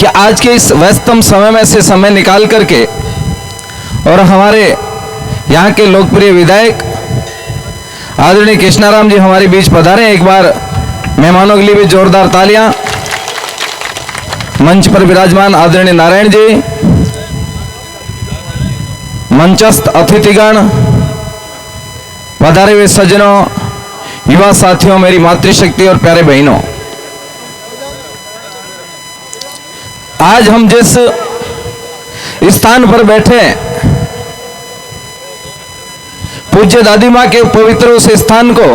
कि आज के इस व्यस्तम समय में से समय निकाल करके और हमारे यहाँ के लोकप्रिय विधायक आदरणीय कृष्णाराम जी हमारे बीच पधारे। एक बार मेहमानों के लिए भी जोरदार तालियां। मंच पर विराजमान आदरणीय नारायण जी, मंचस्थ अतिथिगण, पधारे हुए सज्जनों, युवा साथियों, मेरी मातृशक्ति और प्यारे बहनों, आज हम जिस स्थान पर बैठे हैं, पूज्य दादी मां के पवित्र उस स्थान को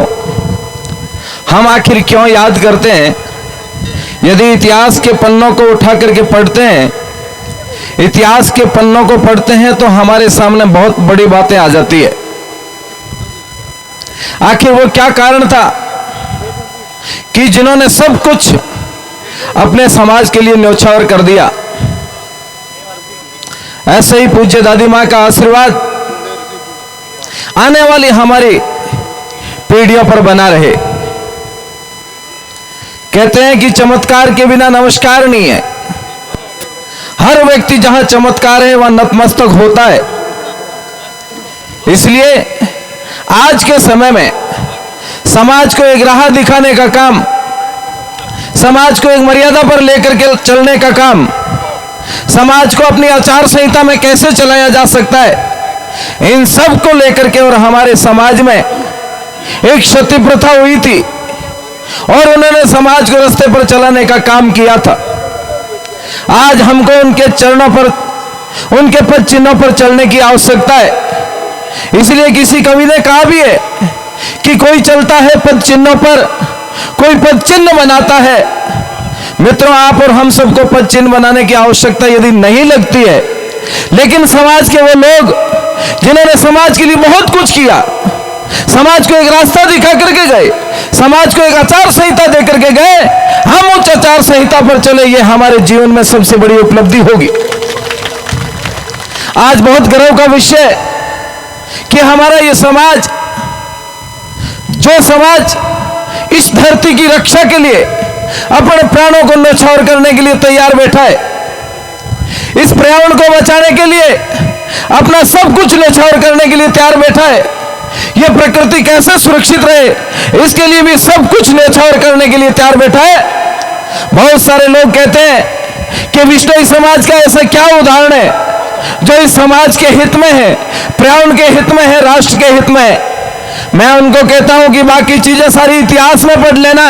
हम आखिर क्यों याद करते हैं? यदि इतिहास के पन्नों को उठा करके पढ़ते हैं, इतिहास के पन्नों को पढ़ते हैं तो हमारे सामने बहुत बड़ी बातें आ जाती है। आखिर वो क्या कारण था कि जिन्होंने सब कुछ अपने समाज के लिए न्योछावर कर दिया? ऐसे ही पूज्य दादी मां का आशीर्वाद आने वाली हमारी पीढ़ियों पर बना रहे। कहते हैं कि चमत्कार के बिना नमस्कार नहीं है। हर व्यक्ति जहां चमत्कार है वहां नतमस्तक होता है। इसलिए आज के समय में समाज को एक राह दिखाने का काम, समाज को एक मर्यादा पर लेकर के चलने का काम, समाज को अपनी आचार संहिता में कैसे चलाया जा सकता है, इन सब को लेकर के और हमारे समाज में एक क्षति प्रथा हुई थी और उन्होंने समाज को रास्ते पर चलाने का काम किया था। आज हमको उनके चरणों पर, उनके पद चिन्हों पर चलने की आवश्यकता है। इसलिए किसी कवि ने कहा भी है कि कोई चलता है पद चिन्हों पर, कोई पद चिन्ह बनाता है। मित्रों, आप और हम सबको पद चिन्ह बनाने की आवश्यकता यदि नहीं लगती है, लेकिन समाज के वो लोग जिन्होंने समाज के लिए बहुत कुछ किया, समाज को एक रास्ता दिखा करके गए, समाज को एक आचार संहिता दे करके गए, हम उस आचार संहिता पर चले, ये हमारे जीवन में सबसे बड़ी उपलब्धि होगी। आज बहुत गर्व का विषय कि हमारा ये समाज, जो समाज इस धरती की रक्षा के लिए अपने प्राणों को न्योछावर करने के लिए तैयार बैठा है, इस पर्यावरण को बचाने के लिए अपना सब कुछ न्योछावर करने के लिए तैयार बैठा है, यह प्रकृति कैसे सुरक्षित रहे इसके लिए भी सब कुछ न्योछावर करने के लिए तैयार बैठा है। बहुत सारे लोग कहते हैं कि विश्नोई समाज का ऐसा क्या उदाहरण है जो इस समाज के हित में है, पर्यावरण के हित में है, राष्ट्र के हित में है। मैं उनको कहता हूं कि बाकी चीजें सारी इतिहास में पढ़ लेना,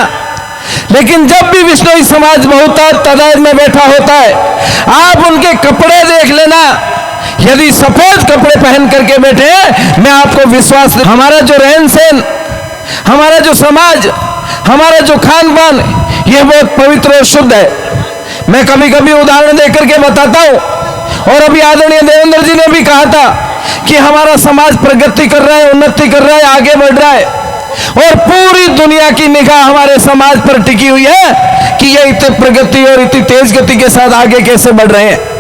लेकिन जब भी विश्नोई समाज बहुत तादाद में बैठा होता है, आप उनके कपड़े देख लेना, यदि सफेद कपड़े पहन करके बैठे, मैं आपको विश्वास, हमारा जो रहन सहन, हमारा जो समाज, हमारा जो खान पान, यह बहुत पवित्र और शुद्ध है। मैं कभी कभी उदाहरण देकर के बताता हूं, और अभी आदरणीय देवेंद्र जी ने भी कहा था कि हमारा समाज प्रगति कर रहा है, उन्नति कर रहा है, आगे बढ़ रहा है, और पूरी दुनिया की निगाह हमारे समाज पर टिकी हुई है कि ये इतनी प्रगति और इतनी तेज गति के साथ आगे कैसे बढ़ रहे हैं।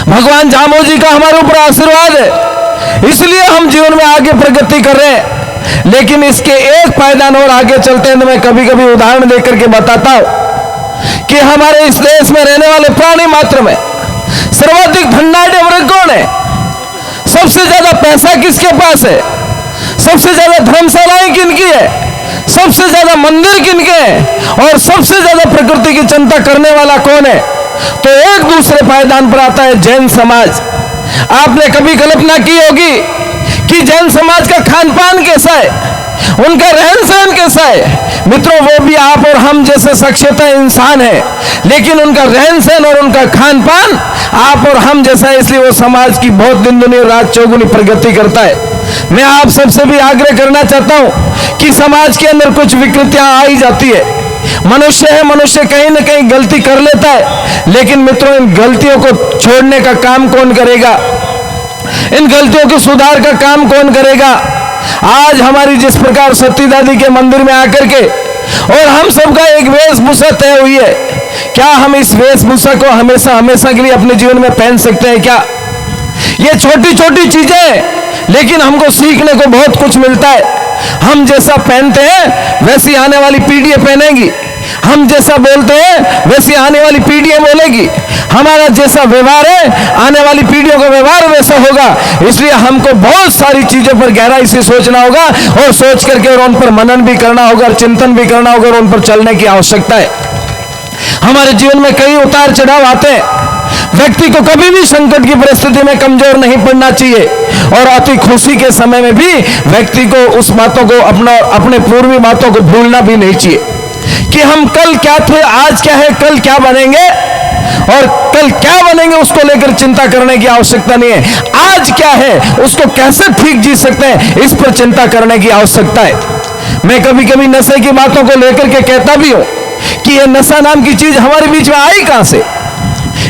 भगवान जामो जी का हमारे ऊपर आशीर्वाद है, इसलिए हम जीवन में आगे प्रगति कर रहे हैं। लेकिन इसके एक पायदान और आगे चलते हैं तो मैं कभी कभी उदाहरण देकर के बताता हूं कि हमारे इस देश में रहने वाले प्राणी मात्र में सर्वाधिक धनाढ्य वर्ग कौन है? सबसे ज्यादा पैसा किसके पास है? सबसे ज्यादा धर्मशालाएं किनकी है? सबसे ज्यादा मंदिर किनके हैं? और सबसे ज्यादा प्रकृति की चिंता करने वाला कौन है? तो एक दूसरे पायदान पर आता है जैन समाज। आपने कभी कल्पना की होगी कि जैन समाज का खान पान कैसा है, उनका रहन सहन कैसा है? मित्रों, वो भी आप और हम जैसे सक्षमता इंसान है, लेकिन उनका रहन सहन और उनका खान पान आप और हम जैसा है, इसलिए वो समाज की बहुत दिन दुनी रात चौगुनी प्रगति करता है। मैं आप सबसे भी आग्रह करना चाहता हूं कि समाज के अंदर कुछ विकृतियां आ ही जाती है। मनुष्य है, मनुष्य कहीं ना कहीं गलती कर लेता है, लेकिन मित्रों, इन गलतियों को छोड़ने का काम कौन करेगा? इन गलतियों के सुधार का काम कौन करेगा? आज हमारी जिस प्रकार सती दादी के मंदिर में आकर के और हम सबका एक वेशभूषा तय हुई है, क्या हम इस वेशभूषा को हमेशा हमेशा के लिए अपने जीवन में पहन सकते हैं क्या? ये छोटी छोटी चीजें, लेकिन हमको सीखने को बहुत कुछ मिलता है। हम जैसा पहनते हैं वैसी आने वाली पीढ़ियां पहनेंगी। हम जैसा बोलते हैं वैसी आने वाली पीढ़ियां बोलेगी, हमारा जैसा व्यवहार है आने वाली पीढ़ियों का व्यवहार वैसा होगा। इसलिए हमको बहुत सारी चीजों पर गहराई से सोचना होगा और सोच करके और उन पर मनन भी करना होगा और चिंतन भी करना होगा और उन पर चलने की आवश्यकता है। हमारे जीवन में कई उतार चढ़ाव आते हैं, व्यक्ति को कभी भी संकट की परिस्थिति में कमजोर नहीं पड़ना चाहिए और अति खुशी के समय में भी व्यक्ति को उस बातों को अपने पूर्वी बातों को भूलना भी नहीं चाहिए कि हम कल क्या थे, आज क्या है, कल क्या बनेंगे और कल क्या बनेंगे उसको लेकर चिंता करने की आवश्यकता नहीं है। आज क्या है उसको कैसे ठीक जी सकते हैं इस पर चिंता करने की आवश्यकता है। मैं कभी कभी नशे की बातों को लेकर के कहता भी हूं कि यह नशा नाम की चीज हमारे बीच में आई कहां से,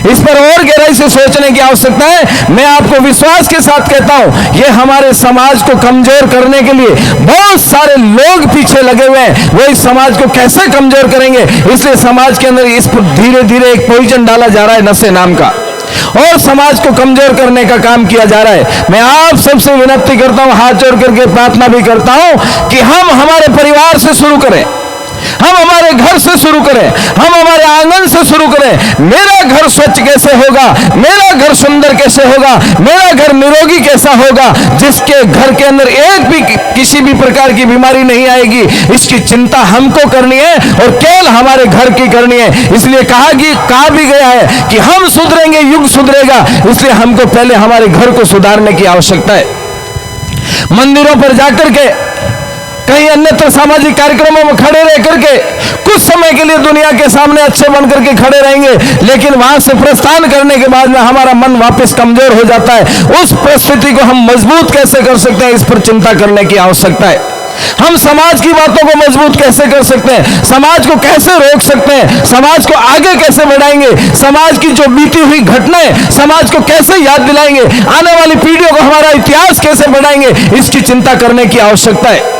इस पर और गहराई से सोचने की आवश्यकता है। मैं आपको विश्वास के साथ कहता हूं यह हमारे समाज को कमजोर करने के लिए बहुत सारे लोग पीछे लगे हुए हैं। वो इस समाज को कैसे कमजोर करेंगे, इसलिए समाज के अंदर इस पर धीरे धीरे एक पॉइजन डाला जा रहा है नशे नाम का और समाज को कमजोर करने का काम किया जा रहा है। मैं आप सबसे विनती करता हूं, हाथ जोड़ करके प्रार्थना भी करता हूं कि हम हमारे परिवार से शुरू करें, हम हमारे घर से शुरू करें, हम हमारे आंगन से शुरू करें। मेरा घर स्वच्छ कैसे होगा, मेरा घर सुंदर कैसे होगा, मेरा घर निरोगी कैसा होगा, जिसके घर के अंदर एक भी किसी भी प्रकार की बीमारी नहीं आएगी, इसकी चिंता हमको करनी है और केवल हमारे घर की करनी है। इसलिए कहा भी गया है कि हम सुधरेंगे युग सुधरेगा, इसलिए हमको पहले हमारे घर को सुधारने की आवश्यकता है। मंदिरों पर जाकर के कहीं अन्यत्र सामाजिक कार्यक्रमों में खड़े रह करके कुछ समय के लिए दुनिया के सामने अच्छे बन करके खड़े रहेंगे, लेकिन वहां से प्रस्थान करने के बाद में हमारा मन वापस कमजोर हो जाता है। उस परिस्थिति को हम मजबूत कैसे कर सकते हैं, इस पर चिंता करने की आवश्यकता है। हम समाज की बातों को मजबूत कैसे कर सकते हैं, समाज को कैसे रोक सकते हैं, समाज को आगे कैसे बढ़ाएंगे, समाज की जो बीती हुई घटनाएं समाज को कैसे याद दिलाएंगे, आने वाली पीढ़ियों को हमारा इतिहास कैसे बढ़ाएंगे, इसकी चिंता करने की आवश्यकता है।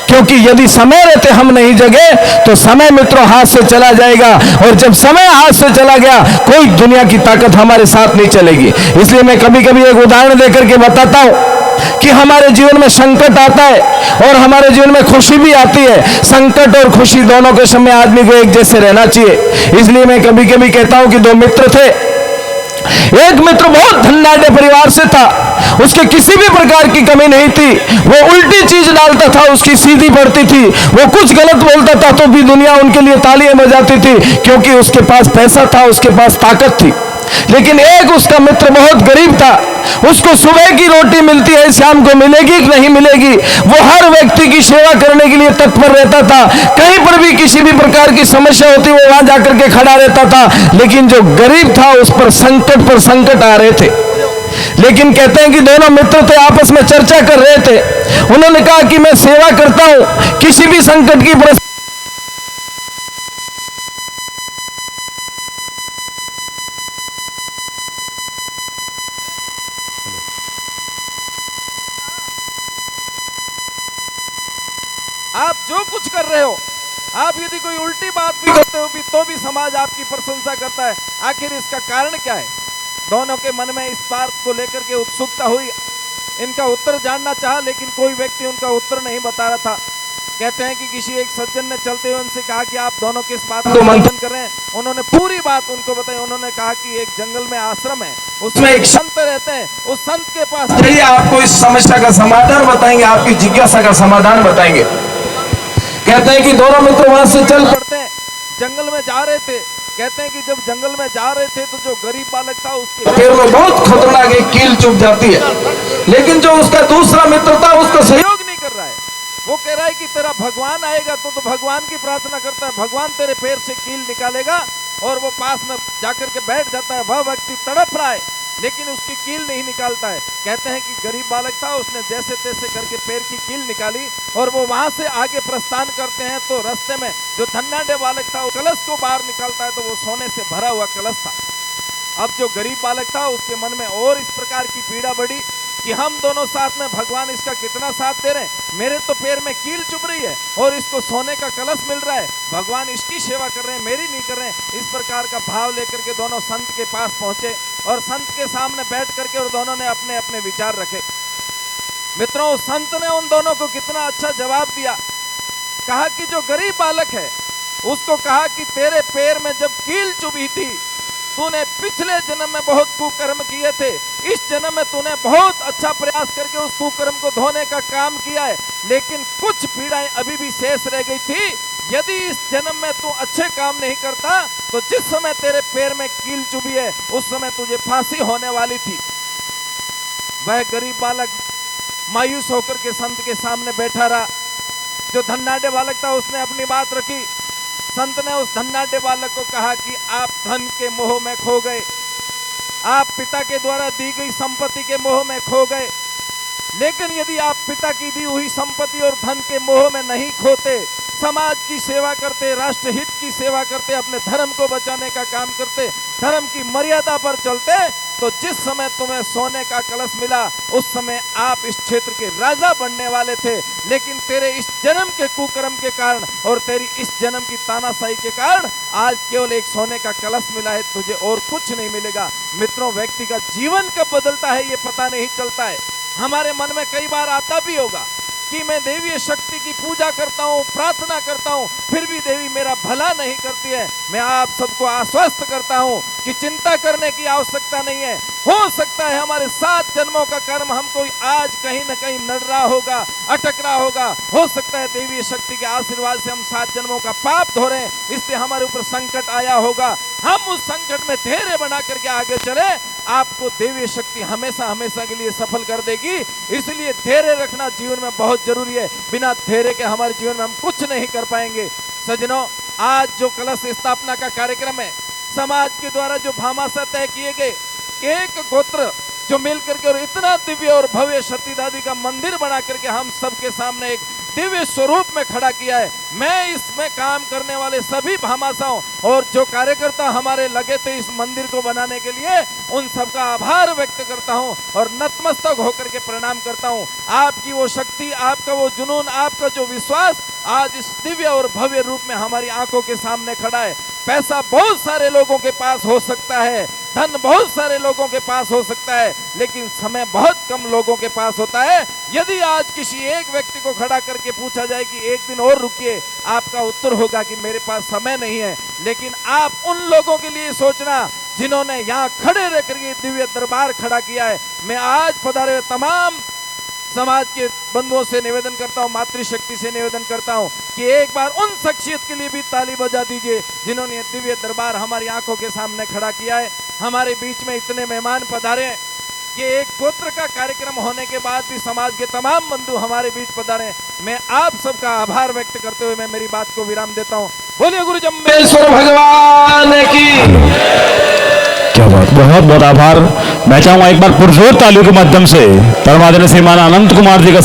क्योंकि यदि समय रहते हम नहीं जगे तो समय मित्रों हाथ से चला जाएगा और जब समय हाथ से चला गया कोई दुनिया की ताकत हमारे साथ नहीं चलेगी। इसलिए मैं कभी कभी एक उदाहरण देकर के बताता हूं कि हमारे जीवन में संकट आता है और हमारे जीवन में खुशी भी आती है। संकट और खुशी दोनों के समय आदमी को एक जैसे रहना चाहिए। इसलिए मैं कभी कभी कहता हूं कि दो मित्र थे, एक मित्र बहुत धनाढ्य परिवार से था, उसके किसी भी प्रकार की कमी नहीं थी, वो उल्टी चीज डालता था उसकी सीधी पड़ती थी, वो कुछ गलत बोलता था तो भी दुनिया उनके लिए तालियां बजाती थी क्योंकि उसके पास पैसा था, उसके पास ताकत थी। लेकिन एक उसका मित्र बहुत गरीब था, उसको सुबह की रोटी मिलती है, शाम को मिलेगी कि नहीं मिलेगी, वो हर व्यक्ति की सेवा करने के लिए तत्पर रहता था। कहीं पर भी किसी भी प्रकार की समस्या होती वो वहां जाकर के खड़ा रहता था। लेकिन जो गरीब था उस पर संकट आ रहे थे। लेकिन कहते हैं कि दोनों मित्र थे, आपस में चर्चा कर रहे थे। उन्होंने कहा कि मैं सेवा करता हूं, किसी भी संकट की परिस्थिति आप जो कुछ कर रहे हो, आप यदि कोई उल्टी बात भी करते हो तो भी समाज आपकी प्रशंसा करता है। आखिर इसका कारण क्या है? दोनों के मन में इस बात को लेकर के उत्सुकता हुई, इनका उत्तर जानना चाहा, लेकिन कोई व्यक्ति उनका उत्तर नहीं बता रहा था। कहते हैं कि किसी एक सज्जन ने चलते हुए उनसे कहा कि आप दोनों किस बात को मंथन कर रहे हैं। उन्होंने पूरी बात उनको बताई। उन्होंने कहा कि एक जंगल में आश्रम है, उसमें एक संत रहते हैं, उस संत के पास जाइए, आपको इस समस्या का समाधान बताएंगे, आपकी जिज्ञासा का समाधान बताएंगे। कहते हैं कि दोनों मित्र वहां से चल पड़ते हैं, जंगल में जा रहे थे। कहते हैं कि जब जंगल में जा रहे थे तो जो गरीब बालक था उसके पैर में बहुत खतरनाक एक कील चुभ जाती है, लेकिन जो उसका दूसरा मित्र था उसको सहयोग नहीं कर रहा है। वो कह रहा है कि तेरा भगवान आएगा तो भगवान की प्रार्थना करता है, भगवान तेरे पैर से कील निकालेगा, और वो पास में जाकर के बैठ जाता है। वह व्यक्ति तड़प रहा है लेकिन उसकी कील नहीं निकालता है। कहते हैं कि गरीब बालक था, उसने जैसे तैसे करके पैर की कील निकाली और वो वहां से आगे प्रस्थान करते हैं तो रास्ते में जो धनाढ्य बालक था वो कलश को बाहर निकालता है तो वो सोने से भरा हुआ कलश था। अब जो गरीब बालक था उसके मन में और इस प्रकार की पीड़ा बढ़ी कि हम दोनों साथ में, भगवान इसका कितना साथ दे रहे हैं, मेरे तो पैर में कील चुभ रही है और इसको सोने का कलश मिल रहा है, भगवान इसकी सेवा कर रहे हैं, मेरी नहीं कर रहे हैं। इस प्रकार का भाव लेकर के दोनों संत के पास पहुंचे और संत के सामने बैठ करके और दोनों ने अपने अपने विचार रखे। मित्रों, संत ने उन दोनों को कितना अच्छा जवाब दिया। कहा कि जो गरीब बालक है उसको कहा कि तेरे पैर में जब कील चुभी थी, तूने पिछले जन्म में बहुत कुकर्म किए थे, इस जन्म में तूने बहुत अच्छा प्रयास करके उस कुकर्म को धोने का काम किया है, लेकिन कुछ पीड़ाएं अभी भी शेष रह गई थी। यदि इस जन्म में तू अच्छे काम नहीं करता तो जिस समय तेरे पैर में कील चुभी है उस समय तुझे फांसी होने वाली थी। वह गरीब बालक मायूस होकर के संत के सामने बैठा रहा। जो धन्नाढ्य बालक था उसने अपनी बात रखी। संत ने उस धन्नाढ्य बालक को कहा कि आप धन के मोह में खो गए, आप पिता के द्वारा दी गई संपत्ति के मोह में खो गए, लेकिन यदि आप पिता की दी हुई संपत्ति और धन के मोह में नहीं खोते, समाज की सेवा करते, राष्ट्रहित की सेवा करते, अपने धर्म को बचाने का काम करते, धर्म की मर्यादा पर चलते, तो जिस समय तुम्हें सोने का कलश मिला उस समय आप इस क्षेत्र के राजा बनने वाले थे। लेकिन तेरे इस जन्म के कुकर्म के कारण और तेरी इस जन्म की तानाशाही के कारण आज केवल एक सोने का कलश मिला है, तुझे और कुछ नहीं मिलेगा। मित्रों, व्यक्ति का जीवन कब बदलता है ये पता नहीं चलता है। हमारे मन में कई बार आता भी होगा कि मैं देवी शक्ति की पूजा करता हूँ, प्रार्थना करता हूँ, फिर भी देवी मेरा भला नहीं करती है। मैं आप सबको आश्वस्त करता हूँ कि चिंता करने की आवश्यकता नहीं है। हो सकता है हमारे 7 जन्मों का कर्म हमको आज कहीं न कहीं नड़ रहा होगा, अटक रहा होगा। हो सकता है देवी शक्ति के आशीर्वाद से हम 7 जन्मों का पाप धो रहे हैं, इसलिए हमारे ऊपर संकट आया होगा। हम उस संकट में धैर्य बना करके आगे चले, आपको देवी शक्ति हमेशा हमेशा के लिए सफल कर देगी। इसलिए धैर्य रखना जीवन में बहुत जरूरी है। बिना धैर्य के हमारे जीवन में हम कुछ नहीं कर पाएंगे। सज्जनों, आज जो कलश स्थापना का कार्यक्रम है, समाज के द्वारा जो भामाशाह तय किए गए, एक गोत्र जो मिल करके और इतना दिव्य और भव्य सतीदादी का मंदिर बना करके हम सबके सामने एक दिव्य स्वरूप में खड़ा किया है। मैं इसमें काम करने वाले सभी भामाशाहों और जो कार्यकर्ता हमारे लगे थे इस मंदिर को बनाने के लिए, उन सबका आभार व्यक्त करता हूं और नतमस्तक होकर के प्रणाम करता हूं। आपकी वो शक्ति, आपका वो जुनून, आपका जो विश्वास आज इस दिव्य और भव्य रूप में हमारी आंखों के सामने खड़ा है। पैसा बहुत सारे लोगों के पास हो सकता है, धन बहुत सारे लोगों के पास हो सकता है, लेकिन समय बहुत कम लोगों के पास होता है। यदि आज किसी एक व्यक्ति को खड़ा करके पूछा जाए कि एक दिन और रुकिए, आपका उत्तर होगा कि मेरे पास समय नहीं है। लेकिन आप उन लोगों के लिए सोचना जिन्होंने यहाँ खड़े रहकर ये दिव्य दरबार खड़ा किया है। मैं आज पधारे हुए तमाम समाज के बंधुओं से निवेदन करता हूं, मातृशक्ति से निवेदन करता हूं कि एक बार उन शख्सियत के लिए भी ताली बजा दीजिए जिन्होंने दिव्य दरबार हमारी आंखों के सामने खड़ा किया है। हमारे बीच में इतने मेहमान पधारे, ये एक गोत्र का कार्यक्रम होने के बाद भी समाज के तमाम बंधु हमारे बीच पधारे। मैं आप सबका आभार व्यक्त करते हुए मैं मेरी बात को विराम देता हूँ। बोलिए गुरु जम्बेश्वर भगवान की। क्या बात, बहुत बहुत आभार। मैं चाहूंगा एक बार पुरजोर तालियों के माध्यम से परमादरणीय श्रीमान अनंत कुमार जी का